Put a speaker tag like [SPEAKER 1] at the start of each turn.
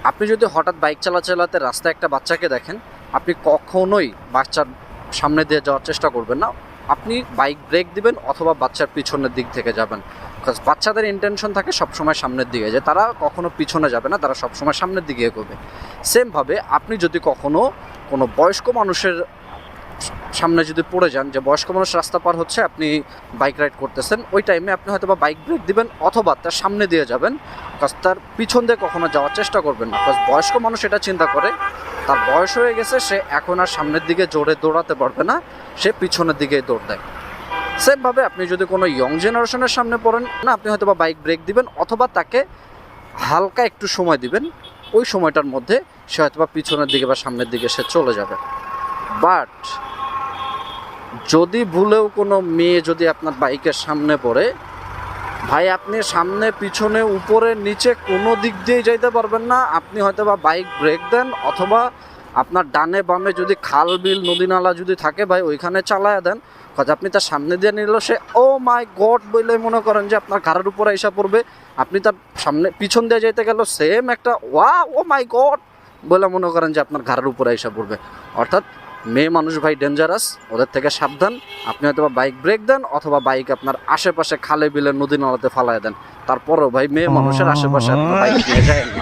[SPEAKER 1] আপনি যদি হঠাৎ বাইক চালাতে রাস্তায় একটা বাচ্চাকে দেখেন, আপনি কখনোই বাচ্চার সামনে দিয়ে যাওয়ার চেষ্টা করবেন না। আপনি বাইক ব্রেক দিবেন অথবা বাচ্চার পিছনের দিক থেকে যাবেন। বিকজ বাচ্চাদের ইন্টেনশন থাকে সবসময় সামনের দিকে, যে তারা কখনো পিছনে যাবে না, তারা সবসময় সামনের দিকে এগোবে। সেমভাবে আপনি যদি কখনো কোনো বয়স্ক মানুষের সামনে যদি পড়ে যান, যে বয়স্ক মানুষ রাস্তা পার হচ্ছে, আপনি বাইক রাইড করতেছেন, ওই টাইমে আপনি হয়তো বা বাইক ব্রেক দিবেন অথবা তার সামনে দিয়ে যাবেন। বিকজ তার পিছন দিয়ে কখনো যাওয়ার চেষ্টা করবেন না। বিকজ বয়স্ক মানুষ এটা চিন্তা করে তার বয়স হয়ে গেছে, সে এখন আর সামনের দিকে জোরে দৌড়াতে পারবে না, সে পিছনের দিকেই দৌড় দেয়। সেমভাবে আপনি যদি কোনো ইয়ং জেনারেশনের সামনে পড়েন না, আপনি হয়তো বা বাইক ব্রেক দিবেন অথবা তাকে হালকা একটু সময় দিবেন। ওই সময়টার মধ্যে সে হয়তো বা পিছনের দিকে বা সামনের দিকে সে চলে যাবে। বাট যদি ভুলেও কোনো মেয়ে যদি আপনার বাইকের সামনে পড়ে, ভাই আপনি সামনে পিছনে উপরে নিচে কোনো দিক দিয়ে যাইতে পারবেন না। আপনি হয়তো বা বাইক ব্রেক দেন অথবা আপনার ডানে বামে যদি খাল বিল নদী নালা যদি থাকে ভাই, ওইখানে চালায়া দেন। কারণ আপনি তার সামনে দিয়ে নিল, সে ও মাই গড বলে মনে করেন যে আপনার ঘাড়ের উপরে এসে পড়বে। আপনি তার সামনে পিছন দিয়ে যাইতে গেল, সেম একটা ওয়া ও মাই গড বলে মনে করেন যে আপনার ঘাড়ের উপরে এসে পড়বে। অর্থাৎ মেয়ে মানুষ ভাই ডেঞ্জারাস, ওদের থেকে সাবধান। আপনি হয়তো বা বাইক ব্রেক দেন অথবা বাইক আপনার আশেপাশে খালে বিলে নদী নালাতে ফালায় দেন, তারপরেও ভাই মেয়ে মানুষের আশেপাশে আপনার বাইক নিয়ে যায় না।